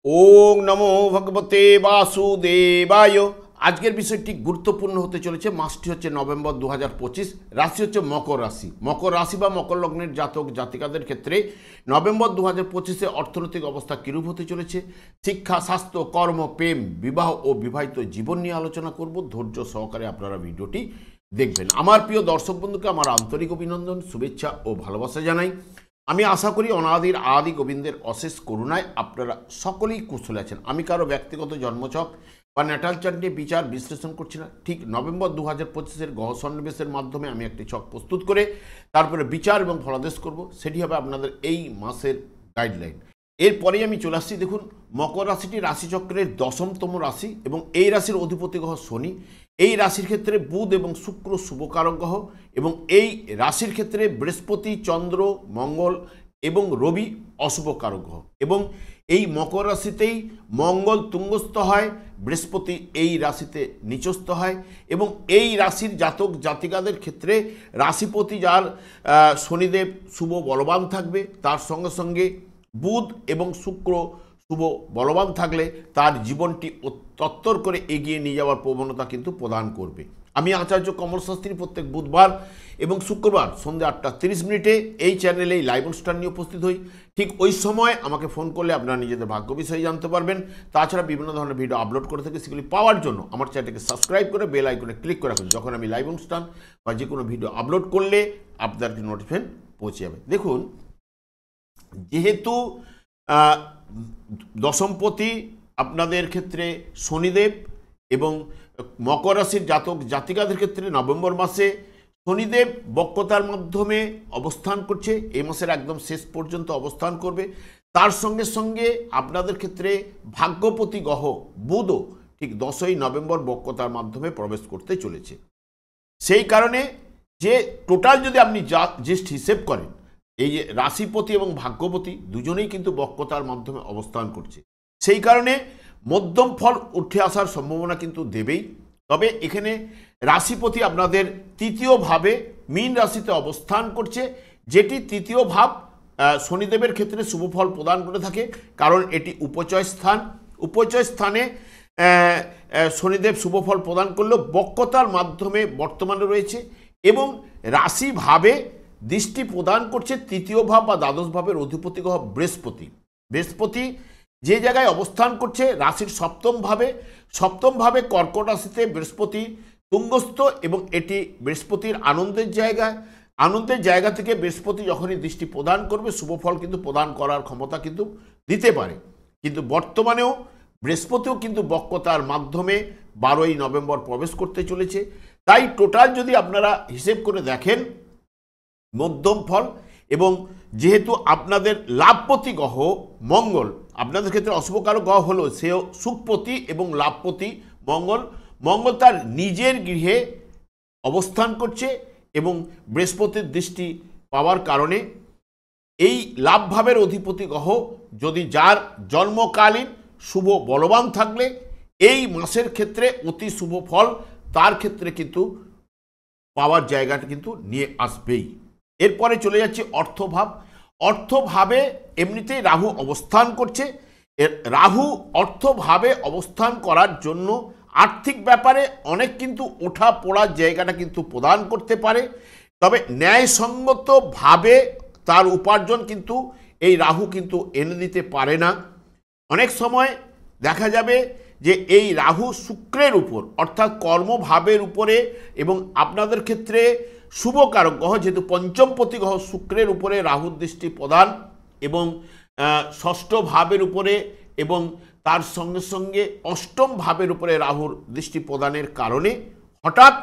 ওং নমো ভগবতে বাসুদেবায়। আজকের বিষয়টি গুরুত্বপূর্ণ হতে চলেছে। মাসটি হচ্ছে নভেম্বর 2025। রাশি হচ্ছে মকর রাশি। মকর রাশি বা মকর লগ্নের জাতক জাতিকাদের ক্ষেত্রে নভেম্বর 2025-এ অর্থনৈতিক অবস্থা কীরূপ হতে চলেছে, শিক্ষা, স্বাস্থ্য, কর্ম, প্রেম, বিবাহ ও বিবাহিত জীবন নিয়ে আলোচনা করব। ধৈর্য সহকারে আপনারা ভিডিওটি দেখবেন। আমার প্রিয় দর্শক বন্ধুকে আমার আন্তরিক অভিনন্দন, শুভেচ্ছা ও ভালোবাসা জানাই। আমি আশা করি অনাদির আদি গোবিন্দের অশেষ করুণায় আপনারা সকলেই কুশলে আছেন। আমি কারো ব্যক্তিগত জন্মছক বা ন্যাটাল চার্ট নিয়ে বিচার বিশ্লেষণ করছি না। ঠিক নভেম্বর 2025-এর গ্রহ সন্নিবেশের মাধ্যমে আমি একটি ছক প্রস্তুত করে তারপরে বিচার এবং ফলাদেশ করব। সেটি হবে আপনাদের এই মাসের গাইডলাইন। এরপরেই আমি চলে আসছি। দেখুন, মকর রাশিটি রাশিচক্রের 10তম রাশি এবং এই রাশির অধিপতি গ্রহ শনি। এই রাশির ক্ষেত্রে বুধ এবং শুক্র শুভকারক গ্রহ এবং এই রাশির ক্ষেত্রে বৃহস্পতি, চন্দ্র, মঙ্গল এবং রবি অশুভকারক গ্রহ। এবং এই মকর রাশিতেই মঙ্গল তুঙ্গস্থ হয়, বৃহস্পতি এই রাশিতে নিচস্থ হয় এবং এই রাশির জাতক জাতিকাদের ক্ষেত্রে রাশিপতি যার শনিদেব শুভ বলবান থাকবে, তার সঙ্গে সঙ্গে বুধ এবং শুক্র শুভ বলবান থাকলে তার জীবনটি তত্তর করে এগিয়ে নিয়ে যাওয়ার প্রবণতা কিন্তু প্রদান করবে। আমি আচার্য কমল শাস্ত্রী প্রত্যেক বুধবার এবং শুক্রবার সন্ধ্যা 8:30 এই চ্যানেলে লাইভ অনুষ্ঠান নিয়ে উপস্থিত হই। ঠিক ওই সময় আমাকে ফোন করলে আপনারা নিজেদের ভাগ্য বিষয়ে জানতে পারবেন। তাছাড়া বিভিন্ন ধরনের ভিডিও আপলোড করে থাকি, সেগুলি পাওয়ার জন্য আমার চ্যানেলকে সাবস্ক্রাইব করে বেল আইকনে ক্লিক করে রাখুন। যখন আমি লাইভ অনুষ্ঠান বা যে কোনো ভিডিও আপলোড করলে আপনাদেরকে নোটিফিকেশন পৌঁছে যাবে। দেখুন, যেহেতু দশমপতি আপনাদের ক্ষেত্রে শনিদেব এবং মকর রাশির জাতক জাতিকাদের ক্ষেত্রে নভেম্বর মাসে শনিদেব বক্রতার মাধ্যমে অবস্থান করছে, এই মাসের একদম শেষ পর্যন্ত অবস্থান করবে। তার সঙ্গে সঙ্গে আপনাদের ক্ষেত্রে ভাগ্যপতি গ্রহ বুধও ঠিক 10ই নভেম্বর বক্রতার মাধ্যমে প্রবেশ করতে চলেছে। সেই কারণে যে টোটাল যদি আপনি জাস্ট হিসেব করেন, এই যে রাশিপতি এবং ভাগ্যপতি দুজনেই কিন্তু বক্রতার মাধ্যমে অবস্থান করছে। সেই কারণে মধ্যম ফল উঠে আসার সম্ভাবনা কিন্তু দেবেই। তবে এখানে রাশিপতি আপনাদের তৃতীয় ভাবে মীন রাশিতে অবস্থান করছে, যেটি তৃতীয় ভাব শনিদেবের ক্ষেত্রে শুভ ফল প্রদান করে থাকে, কারণ এটি উপচয় স্থান। উপচয় স্থানে শনিদেব শুভ ফল প্রদান করলেও বক্রতার মাধ্যমে বর্তমানে রয়েছে এবং রাশিভাবে দৃষ্টি প্রদান করছে তৃতীয় ভাব বা দ্বাদশ ভাবের অধিপতি গ্রহ বৃহস্পতি। বৃহস্পতি যে জায়গায় অবস্থান করছে রাশির সপ্তম ভাবে কর্কট রাশিতে বৃহস্পতি তুঙ্গস্থ এবং এটি বৃহস্পতির আনন্দের জায়গা থেকে বৃহস্পতি যখনই দৃষ্টি প্রদান করবে শুভ ফল কিন্তু প্রদান করার ক্ষমতা কিন্তু দিতে পারে। কিন্তু বর্তমানেও বৃহস্পতিও কিন্তু বক্রতার মাধ্যমে 12ই নভেম্বর প্রবেশ করতে চলেছে। তাই টোটাল যদি আপনারা হিসেব করে দেখেন মধ্যম ফল, এবং যেহেতু আপনাদের লাভপতি গ্রহ মঙ্গল আপনাদের ক্ষেত্রে অশুভকারক গ্রহ হলো, সেও সুখপতি এবং লাভপতি মঙ্গল তার নিজের গৃহে অবস্থান করছে এবং বৃহস্পতির দৃষ্টি পাওয়ার কারণে এই লাভভাবের অধিপতি গ্রহ যদি যার জন্মকালীন শুভ বলবান থাকলে এই মাসের ক্ষেত্রে অতি শুভ ফল তার ক্ষেত্রে কিন্তু পাওয়ার জায়গাটা কিন্তু নিয়ে আসবেই। এরপরে চলে যাচ্ছে অর্থভাবে এমনিতেই রাহু অবস্থান করছে। রাহু অর্থভাবে অবস্থান করার জন্য আর্থিক ব্যাপারে অনেক কিন্তু ওঠা পড়ার জায়গাটা কিন্তু প্রদান করতে পারে। তবে ন্যায়সঙ্গতভাবে তার উপার্জন কিন্তু এই রাহু কিন্তু এনে দিতে পারে না। অনেক সময় দেখা যাবে যে এই রাহু শুক্রের উপর অর্থাৎ কর্মভাবের উপরে এবং আপনাদের ক্ষেত্রে শুভকারক গ্রহ যেহেতু পঞ্চমপতি গ্রহ শুক্রের উপরে রাহুর দৃষ্টি প্রদান এবং ষষ্ঠ ভাবের উপরে এবং তার সঙ্গে সঙ্গে অষ্টম ভাবের উপরে রাহুর দৃষ্টি প্রদানের কারণে হঠাৎ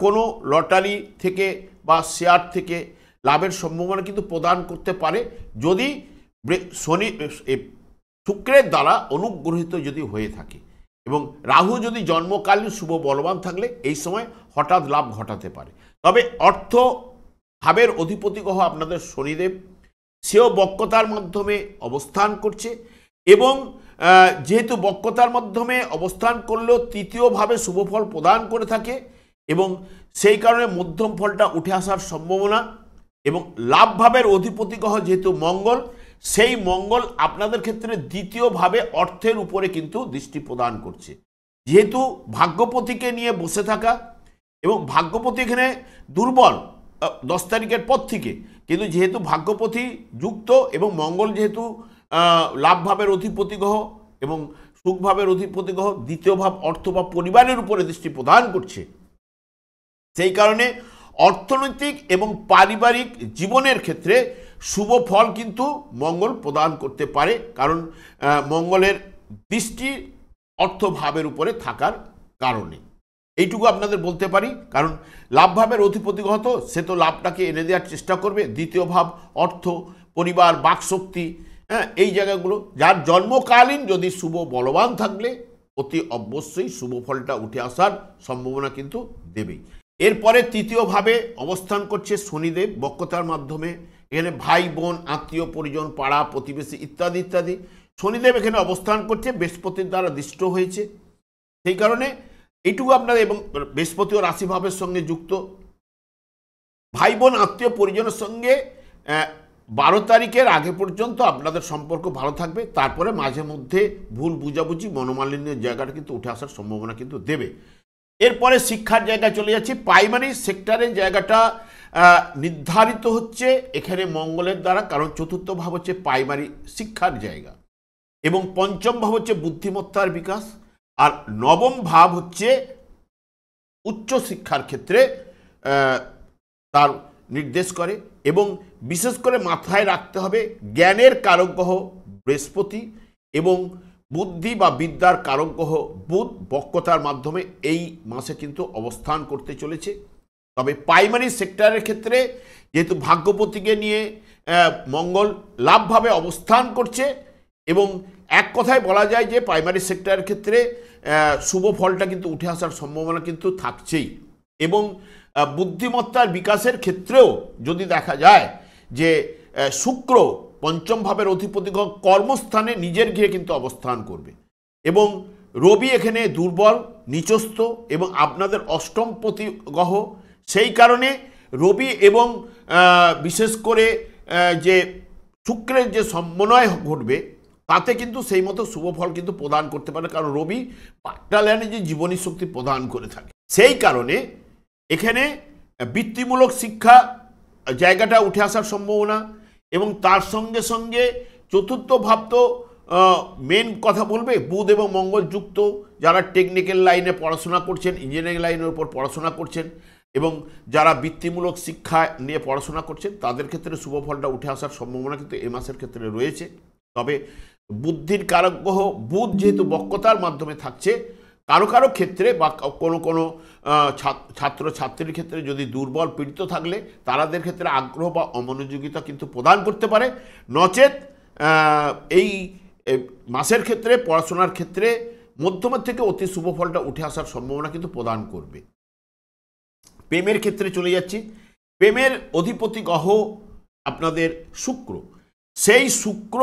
কোনো লটারি থেকে বা শেয়ার থেকে লাভের সম্ভাবনা কিন্তু প্রদান করতে পারে, যদি শুক্রের দ্বারা অনুগ্রহিত যদি হয়ে থাকে এবং রাহু যদি জন্মকালীন শুভ বলবান থাকলে এই সময় হঠাৎ লাভ ঘটাতে পারে। তবে অর্থ ভাবের অধিপতি গ্রহ আপনাদের শনিদেব, সেও বক্রতার মাধ্যমে অবস্থান করছে এবং যেহেতু বক্রতার মাধ্যমে অবস্থান করলেও তৃতীয়ভাবে শুভফল প্রদান করে থাকে এবং সেই কারণে মধ্যম ফলটা উঠে আসার সম্ভাবনা। এবং লাভভাবের অধিপতি গ্রহ যেহেতু মঙ্গল, সেই মঙ্গল আপনাদের ক্ষেত্রে দ্বিতীয়ভাবে অর্থের উপরে কিন্তু দৃষ্টি প্রদান করছে। যেহেতু ভাগ্যপতিকে নিয়ে বসে থাকা এবং ভাগ্যপতি এখানে দুর্বল 10 তারিখের পর থেকে, কিন্তু যেহেতু ভাগ্যপতি যুক্ত এবং মঙ্গল যেহেতু লাভভাবের অধিপতি গ্রহ এবং সুখভাবের অধিপতি গ্রহ, দ্বিতীয় ভাব অর্থ বা পরিবারের উপরে দৃষ্টি প্রদান করছে, সেই কারণে অর্থনৈতিক এবং পারিবারিক জীবনের ক্ষেত্রে শুভ ফল কিন্তু মঙ্গল প্রদান করতে পারে, কারণ মঙ্গলের দৃষ্টি অর্থভাবের উপরে থাকার কারণে। এইটুকু আপনাদের বলতে পারি, কারণ লাভভাবের অধিপতি গ্রহ তো সে তো লাভটাকে এনে দেওয়ার চেষ্টা করবে। দ্বিতীয় ভাব অর্থ, পরিবার, বাকশক্তি, এই জায়গাগুলো যার জন্মকালীন যদি শুভ বলবান থাকলে অতি অবশ্যই শুভ ফলটা উঠে আসার সম্ভাবনা কিন্তু দেবেই। এরপরে তৃতীয়ভাবে অবস্থান করছে শনিদেব বক্রতার মাধ্যমে। এখানে ভাই বোন, আত্মীয় পরিজন, পাড়া প্রতিবেশী ইত্যাদি ইত্যাদি শনিদেব এখানে অবস্থান করছে, বৃহস্পতির দ্বারা দৃষ্ট হয়েছে। সেই কারণে এইটুকু আপনার, এবং বৃহস্পতি ও রাশিভাবের সঙ্গে যুক্ত। ভাই বোন, আত্মীয় পরিজনের সঙ্গে 12 তারিখের আগে পর্যন্ত আপনাদের সম্পর্ক ভালো থাকবে, তারপরে মাঝে মধ্যে ভুল বুঝাবুঝি, মনোমালিন্যের জায়গাটা কিন্তু উঠে আসার সম্ভাবনা কিন্তু দেবে। এরপরে শিক্ষার জায়গায় চলে যাচ্ছি। প্রাইমারি সেক্টরের জায়গাটা নির্ধারিত হচ্ছে এখানে মঙ্গলের দ্বারা, কারণ চতুর্থ ভাব হচ্ছে প্রাইমারি শিক্ষার জায়গা এবং পঞ্চম ভাব হচ্ছে বুদ্ধিমত্তার বিকাশ, আর নবম ভাব হচ্ছে উচ্চ শিক্ষার ক্ষেত্রে তার নির্দেশ করে। এবং বিশেষ করে মাথায় রাখতে হবে জ্ঞানের কারক গ্রহ বৃহস্পতি এবং বুদ্ধি বা বিদ্যার কারক গ্রহ বুধ বক্রতার মাধ্যমে এই মাসে কিন্তু অবস্থান করতে চলেছে। তবে প্রাইমারি সেক্টরের ক্ষেত্রে যেহেতু ভাগ্যপতিকে নিয়ে মঙ্গল লাভভাবে অবস্থান করছে, এবং এক কথায় বলা যায় যে প্রাইমারি সেক্টরের ক্ষেত্রে শুভ ফলটা কিন্তু উঠে আসার সম্ভাবনা কিন্তু থাকছেই। এবং বুদ্ধিমত্তার বিকাশের ক্ষেত্রেও যদি দেখা যায় যে শুক্র পঞ্চম ভাবের অধিপতি গ্রহ কর্মস্থানে নিজের গৃহে কিন্তু অবস্থান করবে, এবং রবি এখানে দুর্বল নিচস্থ এবং আপনাদের অষ্টমপতি গ্রহ। সেই কারণে রবি এবং বিশেষ করে যে শুক্রের যে সমন্বয় ঘটবে তাতে কিন্তু সেই মতো শুভ ফল কিন্তু প্রদান করতে পারে, কারণ রবি পাট্টালানে যে জীবনী শক্তি প্রদান করে থাকে। সেই কারণে এখানে বৃত্তিমূলক শিক্ষা জায়গাটা উঠে আসার সম্ভাবনা, এবং তার সঙ্গে সঙ্গে চতুর্থ ভাব তো মেন কথা বলবে বুধ এবং মঙ্গল যুক্ত। যারা টেকনিক্যাল লাইনে পড়াশোনা করছেন, ইঞ্জিনিয়ারিং লাইনের উপর পড়াশোনা করছেন এবং যারা বৃত্তিমূলক শিক্ষা নিয়ে পড়াশোনা করছেন তাদের ক্ষেত্রে শুভ ফলটা উঠে আসার সম্ভাবনা কিন্তু এ মাসের ক্ষেত্রে রয়েছে। তবে বুদ্ধির কারক গ্রহ বুধ যেহেতু বক্রতার মাধ্যমে থাকছে, কারো কারো ক্ষেত্রে বা কোনো কোনো ছাত্র ছাত্রীর ক্ষেত্রে যদি দুর্বল পীড়িত থাকলে তাদের ক্ষেত্রে আগ্রহ বা অমনোযোগিতা কিন্তু প্রদান করতে পারে। নচেত এই মাসের ক্ষেত্রে পড়াশোনার ক্ষেত্রে মধ্যমের থেকে অতি শুভ ফলটা উঠে আসার সম্ভাবনা কিন্তু প্রদান করবে। প্রেমের ক্ষেত্রে চলে যাচ্ছি। প্রেমের অধিপতি গ্রহ আপনাদের শুক্র। সেই শুক্র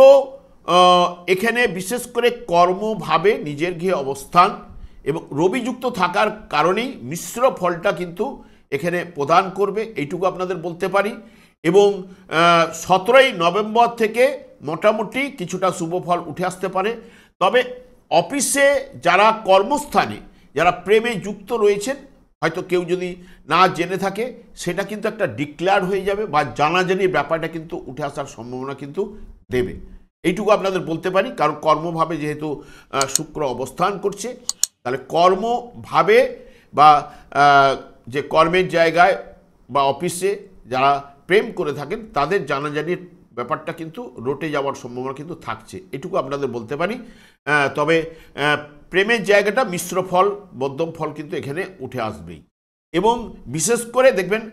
এখানে বিশেষ করে কর্মভাবে নিজের গৃহে অবস্থান এবং রবিযুক্ত থাকার কারণেই মিশ্র ফলটা কিন্তু এখানে প্রদান করবে, এইটুকু আপনাদের বলতে পারি। এবং 17ই নভেম্বর থেকে মোটামুটি কিছুটা শুভ ফল উঠে আসতে পারে। তবে অফিসে যারা কর্মস্থানে যারা প্রেমে যুক্ত রয়েছেন, হয়তো কেউ যদি না জেনে থাকে সেটা কিন্তু একটা ডিক্লেয়ার হয়ে যাবে বা জানাজানির ব্যাপারটা কিন্তু উঠে আসার সম্ভাবনা কিন্তু দেবে, এইটুকু আপনাদের বলতে পারি। কারণ কর্মভাবে যেহেতু শুক্র অবস্থান করছে, তাহলে কর্মভাবে বা যে কর্মের জায়গায় বা অফিসে যারা প্রেম করে থাকেন তাদের জানাজানির ব্যাপারটা কিন্তু রটে যাওয়ার সম্ভাবনা কিন্তু থাকছে, এটুকু আপনাদের বলতে পারি। তবে প্রেমের জায়গাটা মিশ্র ফল মধ্যম ফল কিন্তু এখানে উঠে আসবেই। এবং বিশেষ করে দেখবেন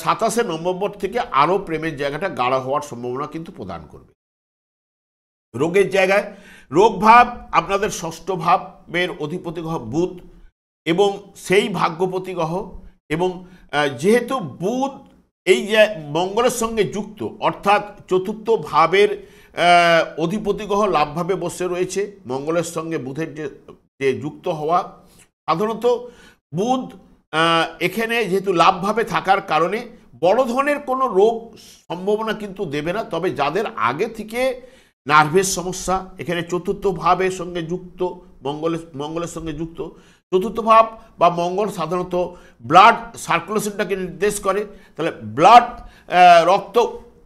27শে নভেম্বর থেকে আরও প্রেমের জায়গাটা গাঢ় হওয়ার সম্ভাবনা কিন্তু প্রদান করবে। রোগের জায়গায় রোগ ভাব আপনাদের ষষ্ঠ ভাবের অধিপতি গ্রহ বুধ এবং সেই ভাগ্যপতি গ্রহ, এবং যেহেতু বুধ এই যে মঙ্গলের সঙ্গে যুক্ত অর্থাৎ চতুর্থ ভাবের অধিপতি গ্রহ লাভভাবে বসে রয়েছে, মঙ্গলের সঙ্গে বুধের যে যুক্ত হওয়া, সাধারণত বুধ এখানে যেহেতু লাভভাবে থাকার কারণে বড় ধরনের কোনো রোগ সম্ভাবনা কিন্তু দেবে না। তবে যাদের আগে থেকে নার্ভের সমস্যা, এখানে চতুর্থ ভাবের সঙ্গে যুক্ত, মঙ্গলের সঙ্গে যুক্ত, চতুর্থ ভাব বা মঙ্গল সাধারণত ব্লাড সার্কুলেশনটাকে নির্দেশ করে, তাহলে ব্লাড রক্ত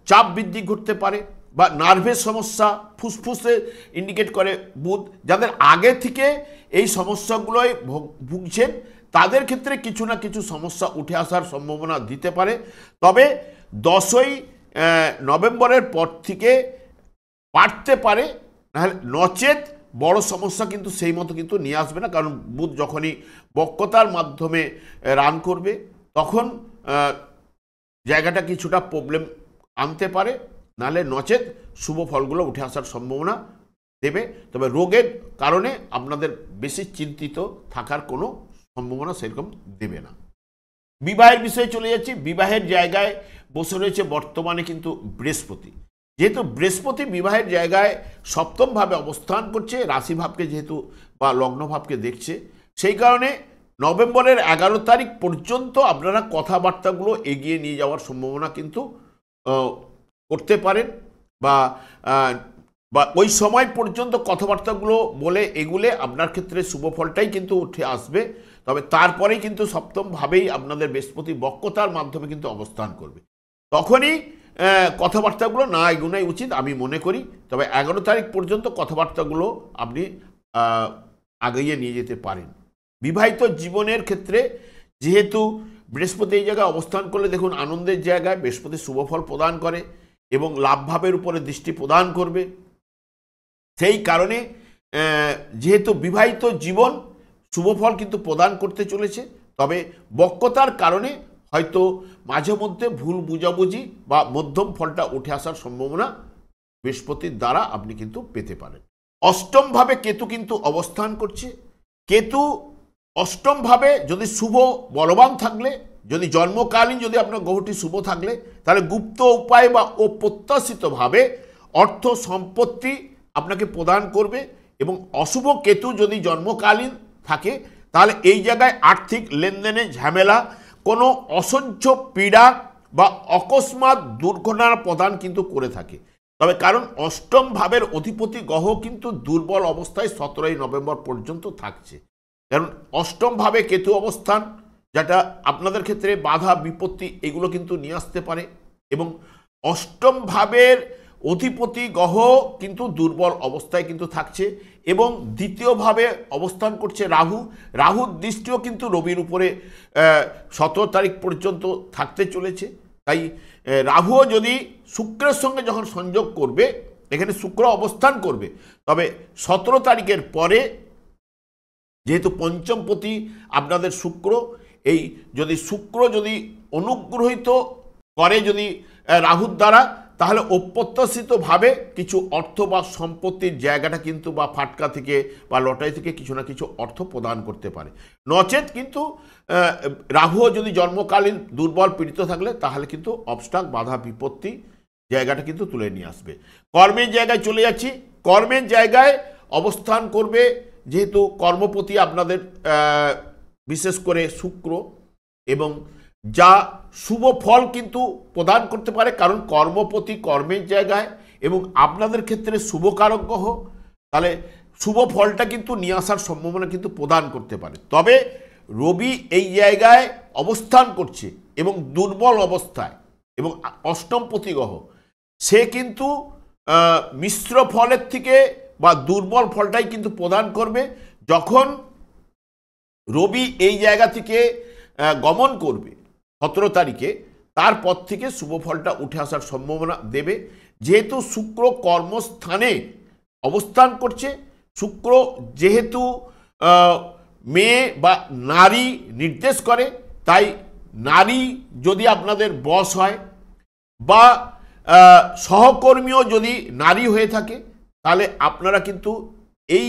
চাপ বৃদ্ধি ঘটতে পারে, বা নার্ভের সমস্যা, ফুসফুসে ইন্ডিকেট করে বুধ। যাদের আগে থেকে এই সমস্যাগুলোয় ভুগছেন তাদের ক্ষেত্রে কিছু না কিছু সমস্যা উঠে আসার সম্ভাবনা দিতে পারে। তবে 10ই নভেম্বরের পর থেকে পারতে পারে, নাহলে নচেত বড় সমস্যা কিন্তু সেই মতো কিন্তু নিয়ে আসবে না। কারণ বুধ যখনই বক্রতার মাধ্যমে রান করবে তখন জায়গাটা কিছুটা প্রবলেম আনতে পারে, নাহলে নচেত শুভ ফলগুলো উঠে আসার সম্ভাবনা দেবে। তবে রোগের কারণে আপনাদের বেশি চিন্তিত থাকার কোনো সম্ভাবনা সেরকম দেবে না। বিবাহের বিষয়ে চলে যাচ্ছি। বিবাহের জায়গায় বসে রয়েছে বর্তমানে কিন্তু বৃহস্পতি। যেহেতু বৃহস্পতি বিবাহের জায়গায় সপ্তমভাবে অবস্থান করছে, রাশিভাবকে যেহেতু বা লগ্নভাবকে দেখছে, সেই কারণে নভেম্বরের 11 তারিখ পর্যন্ত আপনারা কথাবার্তাগুলো এগিয়ে নিয়ে যাওয়ার সম্ভাবনা কিন্তু করতে পারেন, বা ওই সময় পর্যন্ত কথাবার্তাগুলো বলে এগুলে আপনার ক্ষেত্রে শুভ ফলটাই কিন্তু উঠে আসবে। তবে তারপরেই কিন্তু সপ্তমভাবেই আপনাদের বৃহস্পতি বক্রতার মাধ্যমে কিন্তু অবস্থান করবে, তখনই কথাবার্তাগুলো না এগুনাই উচিত আমি মনে করি। তবে 11 তারিখ পর্যন্ত কথাবার্তাগুলো আপনি আগিয়ে নিয়ে যেতে পারেন। বিবাহিত জীবনের ক্ষেত্রে যেহেতু বৃহস্পতি এই জায়গায় অবস্থান করলে দেখুন আনন্দের জায়গায় বৃহস্পতি শুভফল প্রদান করে এবং লাভভাবের উপরে দৃষ্টি প্রদান করবে। সেই কারণে যেহেতু বিবাহিত জীবন শুভফল কিন্তু প্রদান করতে চলেছে, তবে বক্রতার কারণে হয়তো মাঝে মধ্যে ভুল বুঝাবুঝি বা মধ্যম ফলটা উঠে আসার সম্ভাবনা বৃহস্পতির দ্বারা আপনি কিন্তু পেতে পারেন। অষ্টমভাবে কেতু কিন্তু অবস্থান করছে। কেতু অষ্টমভাবে যদি শুভ বলবান থাকলে, যদি জন্মকালীন যদি আপনার গ্রহটি শুভ থাকলে, তাহলে গুপ্ত উপায় বা অপ্রত্যাশিতভাবে অর্থ সম্পত্তি আপনাকে প্রদান করবে। এবং অশুভ কেতু যদি জন্মকালীন থাকে তাহলে এই জায়গায় আর্থিক লেনদেনে ঝামেলা, কোনো অসহ্য পীড়া বা অকস্মাৎ দুর্ঘটনার প্রদান কিন্তু করে থাকে। তবে কারণ অষ্টম ভাবের অধিপতি গ্রহ কিন্তু দুর্বল অবস্থায় 17ই নভেম্বর পর্যন্ত থাকছে। কারণ অষ্টম ভাবে কেতু অবস্থান, যেটা আপনাদের ক্ষেত্রে বাধা বিপত্তি এগুলো কিন্তু নিয়ে আসতে পারে। এবং অষ্টম ভাবের অধিপতি গ্রহ কিন্তু দুর্বল অবস্থায় কিন্তু থাকছে এবং দ্বিতীয়ভাবে অবস্থান করছে রাহু। রাহুর দৃষ্টিও কিন্তু রবির উপরে 17 তারিখ পর্যন্ত থাকতে চলেছে। তাই রাহুও যদি শুক্রের সঙ্গে যখন সংযোগ করবে, এখানে শুক্র অবস্থান করবে, তবে 17 তারিখের পরে যেহেতু পঞ্চমপতি আপনাদের শুক্র, এই যদি শুক্র যদি অনুগ্রহিত করে যদি রাহুর দ্বারা, তাহলে অপ্রত্যাশিতভাবে কিছু অর্থ বা সম্পত্তির জায়গাটা কিন্তু বা ফাটকা থেকে বা লটারি থেকে কিছু না কিছু অর্থ প্রদান করতে পারে। নচেত কিন্তু রাহুও যদি জন্মকালীন দুর্বল পীড়িত থাকলে তাহলে কিন্তু অবস্টাক বাধা বিপত্তি জায়গাটা কিন্তু তুলে নিয়ে আসবে। কর্মের জায়গায় চলে যাচ্ছি। কর্মের জায়গায় অবস্থান করবে যেহেতু কর্মপতি আপনাদের বিশেষ করে শুক্র, এবং যা শুভ ফল কিন্তু প্রদান করতে পারে, কারণ কর্মপতি কর্মের জায়গায় এবং আপনাদের ক্ষেত্রে শুভকারক গ্রহ, তাহলে শুভ ফলটা কিন্তু নিয়ে আসার সম্ভাবনা কিন্তু প্রদান করতে পারে। তবে রবি এই জায়গায় অবস্থান করছে এবং দুর্বল অবস্থায় এবং অষ্টমপতি গ্রহ, সে কিন্তু মিশ্র ফলের থেকে বা দুর্বল ফলটাই কিন্তু প্রদান করবে। যখন রবি এই জায়গা থেকে গমন করবে 17 তারিখে, তারপর থেকে শুভ ফলটা উঠে আসার সম্ভাবনা দেবে। যেহেতু শুক্র কর্মস্থানে অবস্থান করছে, শুক্র যেহেতু মেয়ে বা নারী নির্দেশ করে, তাই নারী যদি আপনাদের বস হয় বা সহকর্মীও যদি নারী হয়ে থাকে, তাহলে আপনারা কিন্তু এই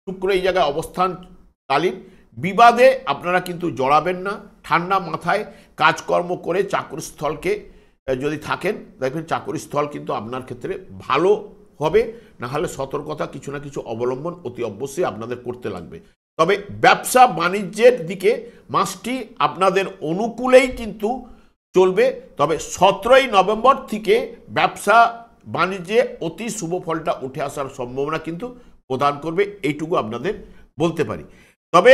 শুক্র এই জায়গায় অবস্থানকালীন বিবাদে আপনারা কিন্তু জড়াবেন না। ঠান্ডা মাথায় কাজকর্ম করে চাকরিস্থলকে যদি থাকেন, দেখবেন চাকরিস্থল কিন্তু আপনার ক্ষেত্রে ভালো হবে। না হলে সতর্কতা কিছু না কিছু অবলম্বন অতি অবশ্যই আপনাদের করতে লাগবে। তবে ব্যবসা বাণিজ্যের দিকে মাসটি আপনাদের অনুকূলেই কিন্তু চলবে। তবে 17ই নভেম্বর থেকে ব্যবসা বাণিজ্যে অতি শুভ ফলটা উঠে আসার সম্ভাবনা কিন্তু প্রদান করবে, এইটুকু আপনাদের বলতে পারি। তবে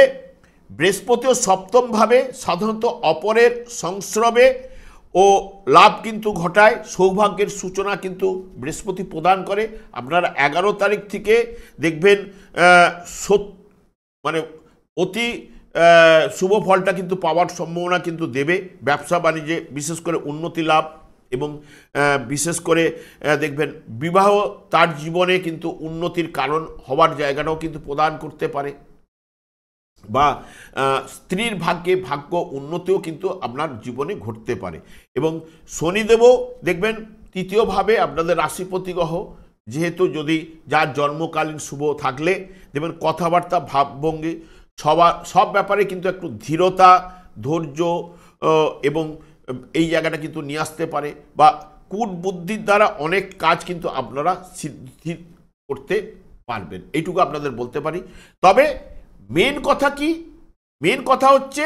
বৃহস্পতিও সপ্তমভাবে সাধারণত অপরের সংস্রবে ও লাভ কিন্তু ঘটায়, সৌভাগ্যের সূচনা কিন্তু বৃহস্পতি প্রদান করে। আপনারা 11 তারিখ থেকে দেখবেন মানে অতি শুভ ফলটা কিন্তু পাওয়ার সম্ভাবনা কিন্তু দেবে। ব্যবসা বাণিজ্যে বিশেষ করে উন্নতি লাভ এবং বিশেষ করে দেখবেন বিবাহ তার জীবনে কিন্তু উন্নতির কারণ হওয়ার জায়গাটাও কিন্তু প্রদান করতে পারে, বা স্ত্রীর ভাগ্যে ভাগ্য উন্নতিও কিন্তু আপনার জীবনে ঘটতে পারে। এবং শনিদেবও দেখবেন তৃতীয়ভাবে আপনাদের রাশিপতি গ্রহ, যেহেতু যদি যার জন্মকালীন শুভ থাকলে দেখবেন কথাবার্তা ভাবভঙ্গি সব ব্যাপারে কিন্তু একটু ধীরতা ধৈর্য এবং এই জায়গাটা কিন্তু নিয়ে আসতে পারে, বা কূট বুদ্ধির দ্বারা অনেক কাজ কিন্তু আপনারা সিদ্ধি করতে পারবেন, এইটুকু আপনাদের বলতে পারি। তবে মেন কথা কি, মেন কথা হচ্ছে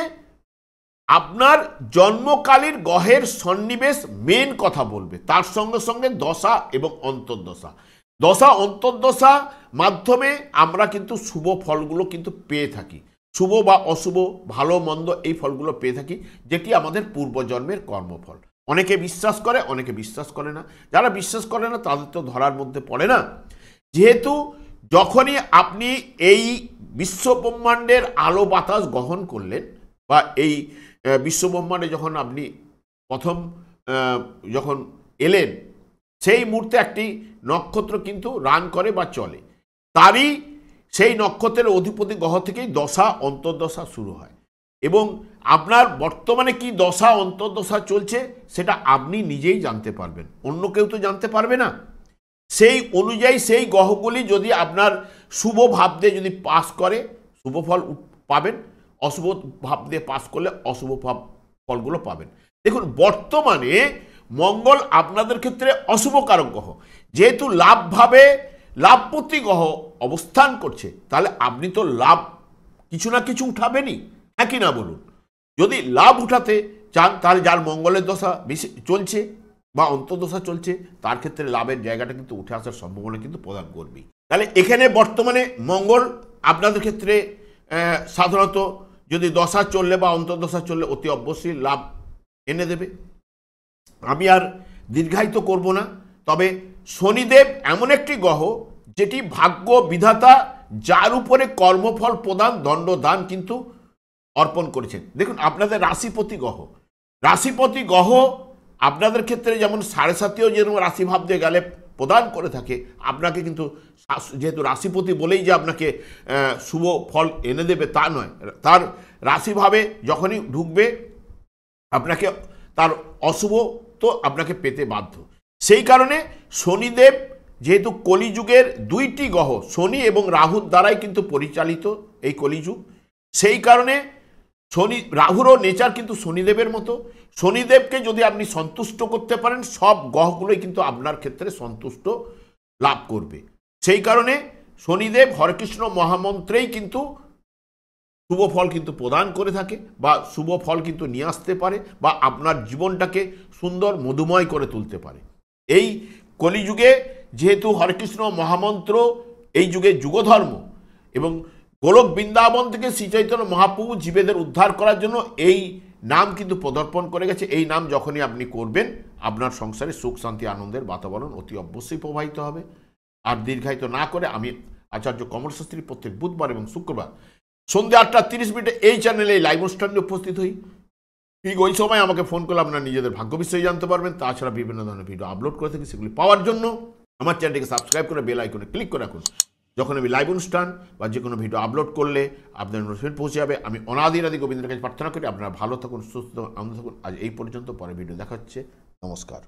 আপনার জন্মকালীন গ্রহের সন্নিবেশ মেন কথা বলবে, তার সঙ্গে সঙ্গে দশা এবং অন্তর্দশা। দশা অন্তর্দশা মাধ্যমে আমরা কিন্তু শুভ ফলগুলো কিন্তু পেয়ে থাকি, শুভ বা অশুভ ভালো মন্দ এই ফলগুলো পেয়ে থাকি, যেটি আমাদের পূর্বজন্মের কর্মফল। অনেকে বিশ্বাস করে, অনেকে বিশ্বাস করে না। যারা বিশ্বাস করে না তাদের তো ধরার মধ্যে পড়ে না। যেহেতু যখনই আপনি এই বিশ্বব্রহ্মাণ্ডের আলো বাতাস গ্রহণ করলেন, বা এই বিশ্বব্রহ্মাণ্ডে যখন আপনি প্রথম যখন এলেন, সেই মুহূর্তে একটি নক্ষত্র কিন্তু রান করে বা চলে, তারই সেই নক্ষত্রের অধিপতি গ্রহ থেকেই দশা অন্তর্দশা শুরু হয়। এবং আপনার বর্তমানে কি দশা অন্তর্দশা চলছে সেটা আপনি নিজেই জানতে পারবেন, অন্য কেউ তো জানতে পারবে না। সেই অনুযায়ী সেই গ্রহগুলি যদি আপনার শুভ ভাব দিয়ে যদি পাস করে শুভ ফল পাবেন, অশুভ ভাব দিয়ে পাস করলে অশুভ ফলগুলো পাবেন। দেখুন বর্তমানে মঙ্গল আপনাদের ক্ষেত্রে অশুভ কারক গ্রহ, যেহেতু লাভভাবে লাভপতি গ্রহ অবস্থান করছে, তাহলে আপনি তো লাভ কিছু না কিছু উঠাবেনই, হ্যাঁ কি না বলুন। যদি লাভ উঠাতে চান তাহলে যার মঙ্গলের দশা বেশি চলছে বা অন্তর্দশা চলছে, তার ক্ষেত্রে লাভের জায়গাটা কিন্তু উঠে আসার সম্ভাবনা কিন্তু প্রদান করবেই। তাহলে এখানে বর্তমানে মঙ্গল আপনাদের ক্ষেত্রে সাধারণত যদি দশা চললে বা অন্তর্দশা চললে অতি অবশ্যই লাভ এনে দেবে। আমি আর দীর্ঘায়িত করব না। তবে শনিদেব এমন একটি গ্রহ যেটি ভাগ্য বিধাতা, যার উপরে কর্মফল প্রদান দণ্ডদান কিন্তু অর্পণ করেছেন। দেখুন আপনাদের রাশিপতি গ্রহ, রাশিপতি গ্রহ আপনাদের ক্ষেত্রে যেমন 7.5 যেরকম রাশিভাব দিয়ে গেলে প্রদান করে থাকে, আপনাকে কিন্তু যেহেতু রাশিপতি বলেই যে আপনাকে শুভ ফল এনে দেবে তা নয়, তার রাশিভাবে যখনই ঢুকবে আপনাকে তার অশুভ তো আপনাকে পেতে বাধ্য। সেই কারণে শনিদেব যেহেতু কলিযুগের দুইটি গ্রহ, শনি এবং রাহুর দ্বারাই কিন্তু পরিচালিত এই কলিযুগ, সেই কারণে রাহুরও নেচার কিন্তু শনিদেবের মতো। শনিদেবকে যদি আপনি সন্তুষ্ট করতে পারেন, সব গ্রহগুলোই কিন্তু আপনার ক্ষেত্রে সন্তুষ্ট লাভ করবে। সেই কারণে শনিদেব হরেকৃষ্ণ মহামন্ত্রেই কিন্তু শুভ ফল কিন্তু প্রদান করে থাকে, বা শুভ ফল কিন্তু নিয়ে আসতে পারে, বা আপনার জীবনটাকে সুন্দর মধুময় করে তুলতে পারে। এই কলিযুগে যেহেতু হরেকৃষ্ণ মহামন্ত্র এই যুগে যুগধর্ম, এবং গোলক বৃন্দাবন থেকে শ্রী চৈতন্য মহাপ্রভু জীবেদের উদ্ধার করার জন্য এই নাম কিন্তু পদার্পণ করে গেছে। এই নাম যখনই আপনি করবেন, আপনার সংসারে সুখ শান্তি আনন্দের বাতাবরণ অতি অবশ্যই প্রবাহিত হবে। আর দীর্ঘায়িত না করে আমি আচার্য কমল শাস্ত্রী প্রত্যেক বুধবার এবং শুক্রবার সন্ধ্যে 8:30 এই চ্যানেলে লাইভ অনুষ্ঠানে উপস্থিত হই। ঠিক ওই সময় আমাকে ফোন করলে আপনারা নিজেদের ভাগ্য বিষয়ে জানতে পারবেন। তাছাড়া বিভিন্ন ধরনের ভিডিও আপলোড করে থাকি, সেগুলি পাওয়ার জন্য আমার চ্যানেলটিকে সাবস্ক্রাইব করে বেল আইকনে ক্লিক করে রাখুন। যখন আমি লাইভ অনুষ্ঠান বা যে কোনো ভিডিও আপলোড করলে আপনাদের নোটিফিকেশন পৌঁছে যাবে। আমি অনাদি গোবিন্দের কাছে প্রার্থনা করি আপনারা ভালো থাকুন, সুস্থ থাকুন, আনন্দ থাকুন। আজ এই পর্যন্ত, পরে ভিডিও দেখা হচ্ছে। নমস্কার।